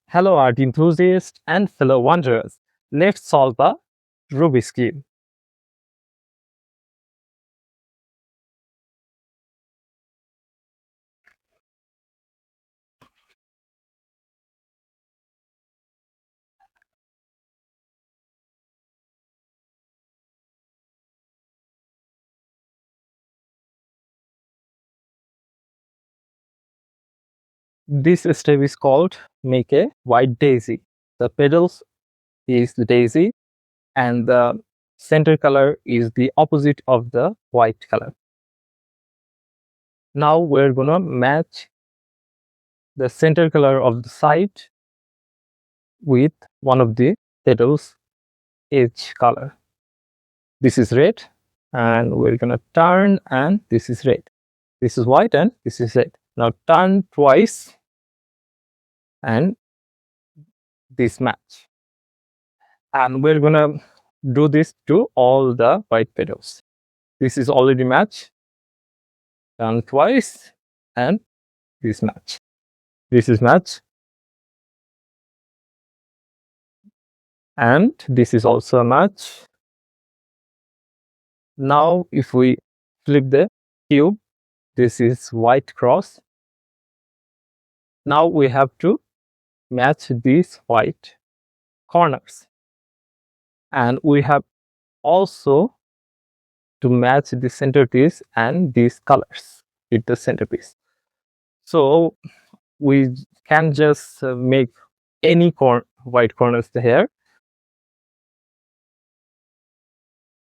Hello art enthusiasts and fellow wanderers. Let's solve a Rubik's Cube. This step is called make a white daisy. The petals is the daisy and the center color is the opposite of the white color. Now we're gonna match the center color of the side with one of the petals edge color. This is red and we're gonna turn and this is red. This is white and this is red. Now turn twice and this match. And we're gonna do this to all the white petals. This is already matched. Turn twice and this match. This is match. And this is also a match. Now if we flip the cube, this is white cross. Now we have to match these white corners. And we have also to match the centerpiece and these colors with the centerpiece. So we can just make any white corners here.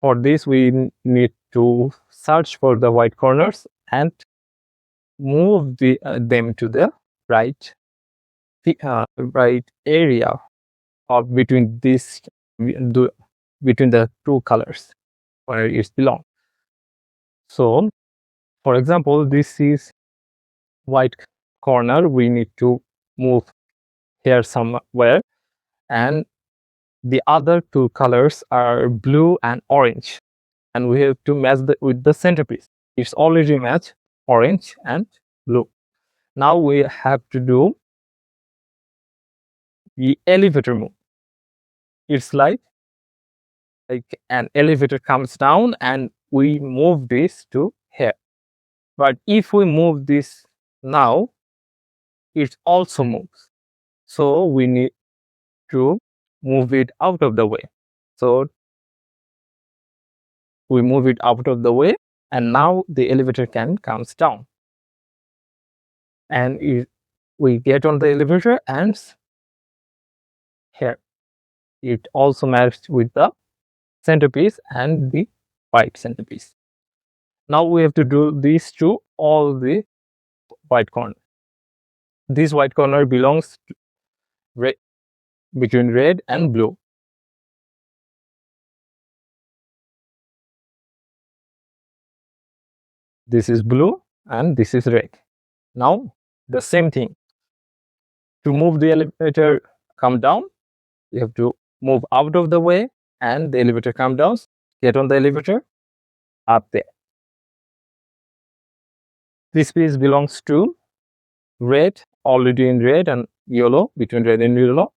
For this, we need to search for the white corners and move them to the right area of between the two colors where it belongs. So, for example, this is white corner. We need to move here somewhere, and the other two colors are blue and orange, and we have to match with the centerpiece. It's already matched orange and blue. Now we have to do the elevator move. It's like an elevator comes down and we move this to here. But if we move this now, it also moves. So we need to move it out of the way. So we move it out of the way, and now the elevator comes down. And we get on the elevator, and here it also matched with the centerpiece and the white centerpiece. Now we have to do these to all the white corners. This white corner belongs to between red and blue. This is blue and this is red. Now the same thing. To move the elevator come down, you have to move out of the way and the elevator come down. Get on the elevator up there. This piece belongs to red, already in red and yellow. Between red and yellow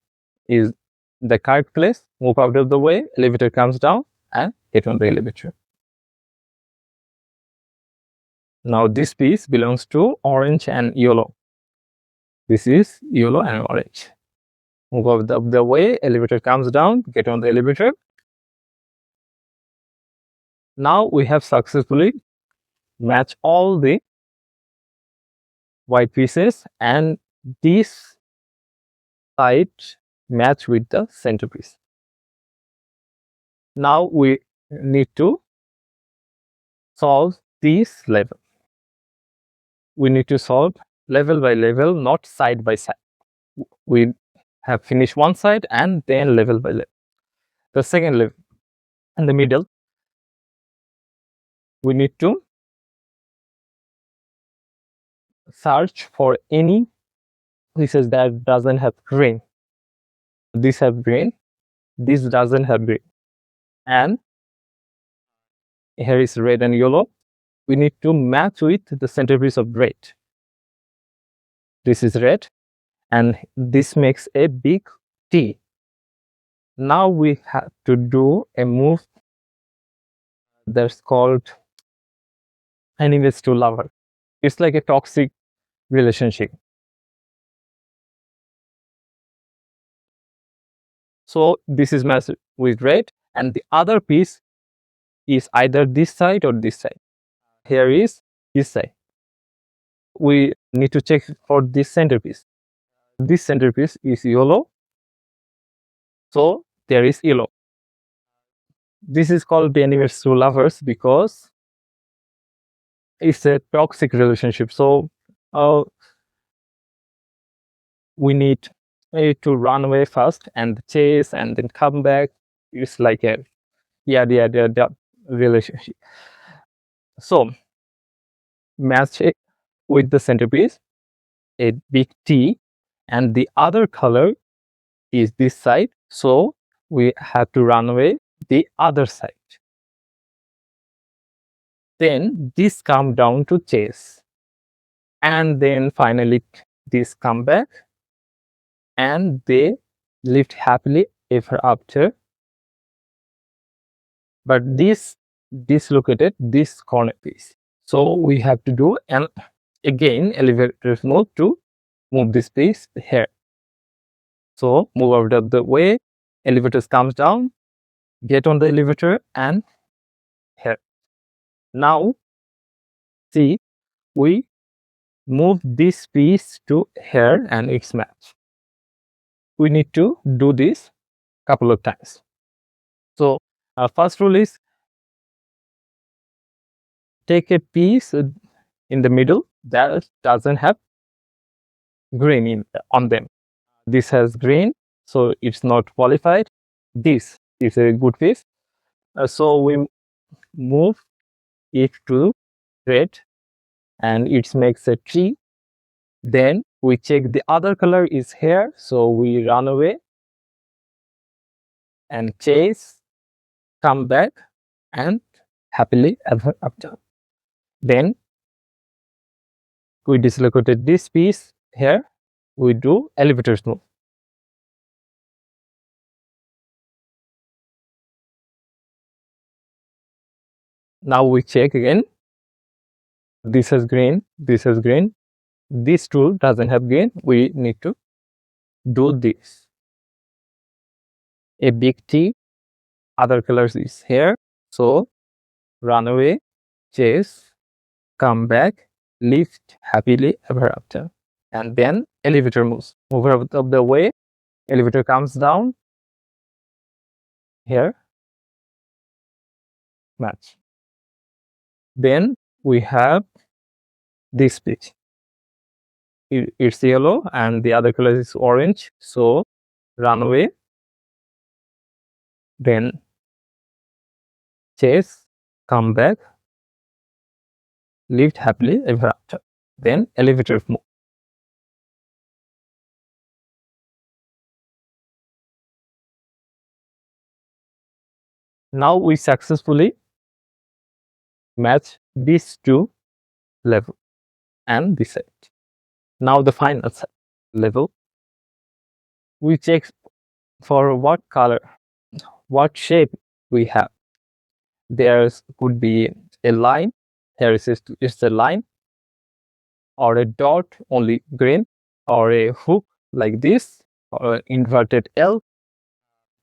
is the correct place. Move out of the way, elevator comes down and get on the elevator. Now this piece belongs to orange and yellow. This is yellow and orange. Move out of the way, elevator comes down, get on the elevator. Now we have successfully matched all the white pieces, and this side match with the centerpiece. Now we need to solve this level. We need to solve level by level, not side by side. We have finished one side and then level by level. The second level in the middle, we need to search for any pieces that doesn't have green. This have green, this doesn't have green, and here is red and yellow. We need to match with the centerpiece of red. This is red and this makes a big T. Now we have to do a move that's called enemies to lover. It's like a toxic relationship. So this is matched with red, and the other piece is either this side or this side. Here is this side. We need to check for this centerpiece. This centerpiece is yellow, so there is yellow. This is called the enemies to lovers because it's a toxic relationship. So we need to run away first and chase and then come back. It's like a relationship. So match it with the centerpiece, a big T, and the other color is this side. So we have to run away the other side. Then this come down to chase, and then finally this come back, and they lived happily ever after. But this dislocated this corner piece, so we have to do an again elevator move to move this piece here. So move out of the way, elevator comes down, get on the elevator, and here. Now see, we move this piece to here and it's matched. We need to do this couple of times. So our first rule is take a piece in the middle that doesn't have green on them. This has green, so it's not qualified. This is a good piece. So we move it to red and it makes a tree. Then we check the other color is here, so we run away and chase, come back, and happily ever after. Then we dislocated this piece here, we do elevator move. Now we check again. This has green, this has green. This tool doesn't have green. We need to do this. A big T, other colors is here. So run away, chase, come back, lift happily ever after. And then elevator moves. Move out of the way, elevator comes down. Here, match. Then we have this piece. It's yellow and the other color is orange. So run away, then chase, come back, lived happily ever after. Then elevator move. Now we successfully match these two levels and this side. Now the final level, we check for what color, what shape we have. There could be a line, here is a line, or a dot only green, or a hook like this, or an inverted L,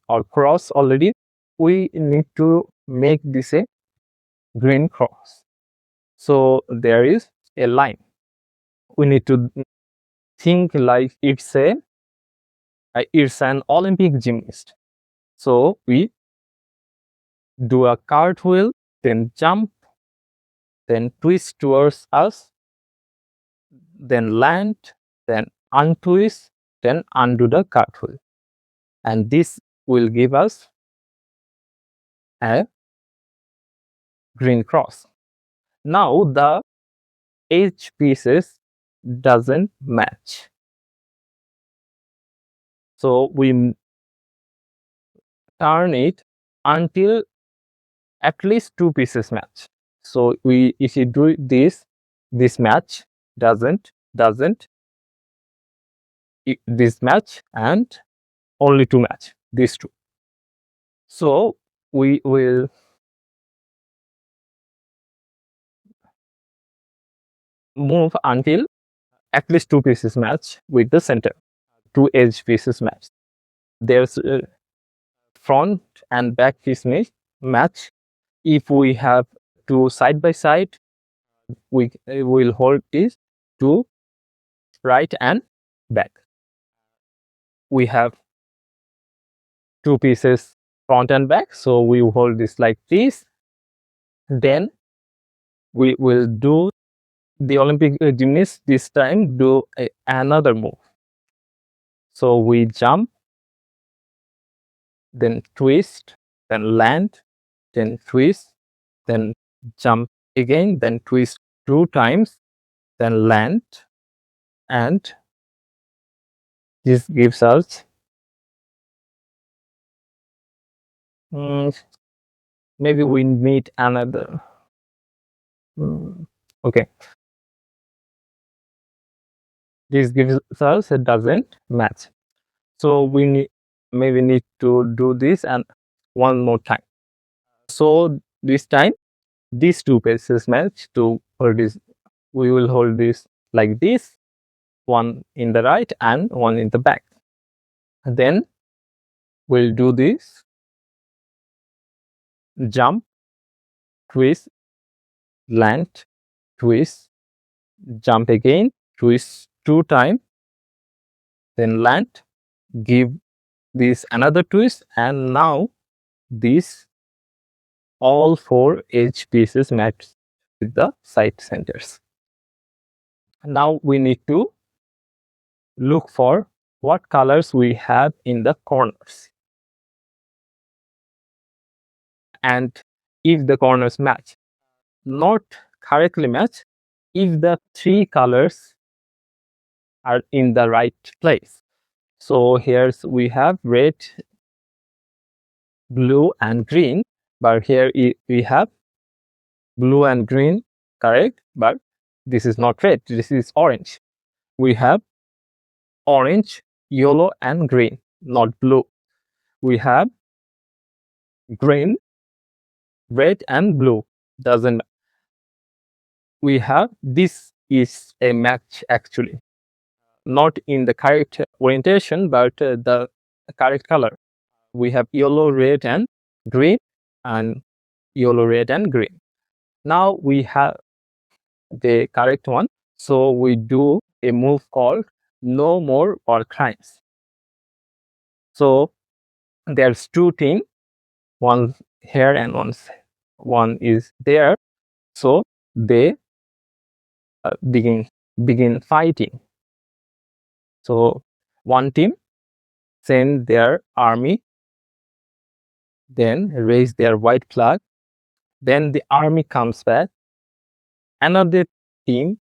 or cross already. We need to make this a green cross. So there is a line. We need to think like it's an Olympic gymnast. So we do a cartwheel, then jump, then twist towards us, then land, then untwist, then undo the cartwheel. And this will give us a green cross. Now the edge pieces doesn't match. So we turn it until at least two pieces match. So if you do this match doesn't, this match and only to match these two. So we will move until at least two pieces match with the center, two edge pieces match. There's front and back piece match. If we have two side by side, we will hold this to right and back. We have two pieces front and back, so we hold this like this. Then we will do the Olympic gymnast this time do another move. So we jump, then twist, then land, then twist, then jump again, then twist 2 times, then land, and this gives us maybe we need another. Okay, this gives us it doesn't match, so we maybe need to do this and one more time. So this time these two pieces match to hold this. We will hold this like this, one in the right and one in the back. Then we'll do this jump, twist, land, twist, jump again, twist 2 times, then land, give this another twist, and now these all 4 edge pieces match with the side centers. Now we need to look for what colors we have in the corners, and if the corners match, not correctly match, if the 3 colors are in the right place. So here's we have red, blue and green, but here we have blue and green, correct, but this is not red, this is orange. We have orange, yellow and green, not blue. We have green, red and blue, doesn't. We have this is a match actually, not in the correct orientation, but the correct color. We have yellow, red and green, and yellow, red and green. Now we have the correct one, so we do a move called no more or crimes. So there's 2 teams, one here and one is there, so they begin fighting. So one team send their army, then raise their white flag, then the army comes back, another team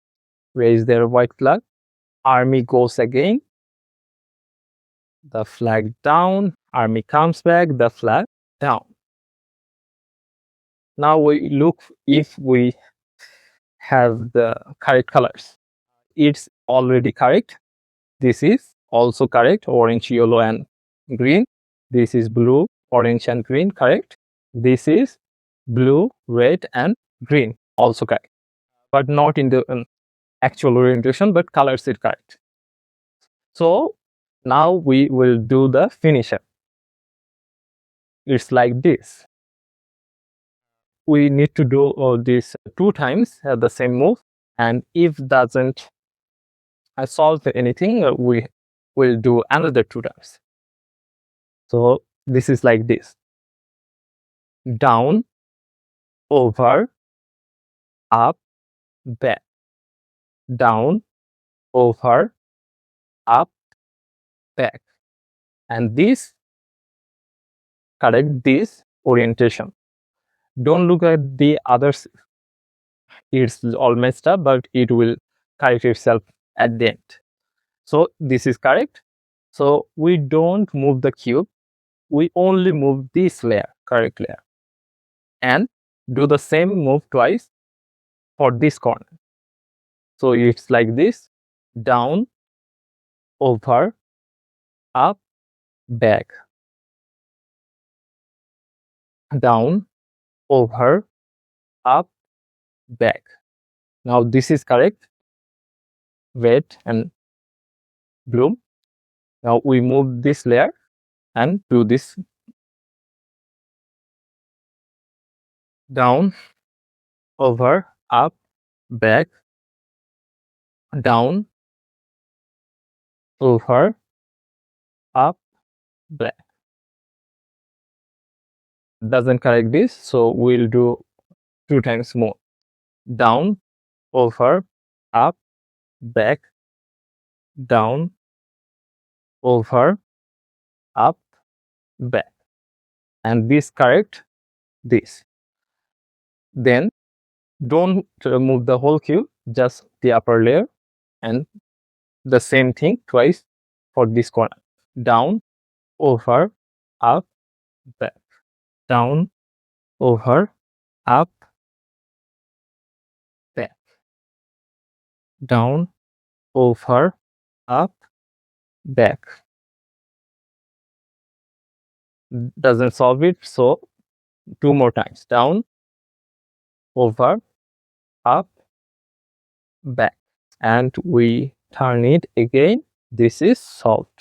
raise their white flag, army goes again, the flag down, army comes back, the flag down. Now we look if we have the correct colors. It's already correct. This is also correct, orange, yellow and green. This is blue, orange and green, correct. This is blue, red and green, also correct, but not in the actual orientation, but colors is correct. So now we will do the finisher. It's like this. We need to do this 2 times the same move, and if doesn't solve anything, we will do another 2 times. So this is like this: down, over, up, back, down, over, up, back, and this correct this orientation. Don't look at the others, it's all messed up, but it will correct itself at the end. So this is correct. So we don't move the cube, we only move this layer, correct layer, and do the same move twice for this corner. So it's like this: down, over, up, back, down, over, up, back. Now this is correct. Red and blue. Now we move this layer and do this down, over, up, back, down, over, up, back. Doesn't correct this, so we'll do 2 times more. Down, over, up, back, down, over, up, back. And this correct this. Then don't move the whole cube, just the upper layer, and the same thing twice for this corner. Down, over, up, back, down, over, up, back, down, over, up, back. Doesn't solve it, so 2 more times. Down, over, up, back, and we turn it again. This is solved.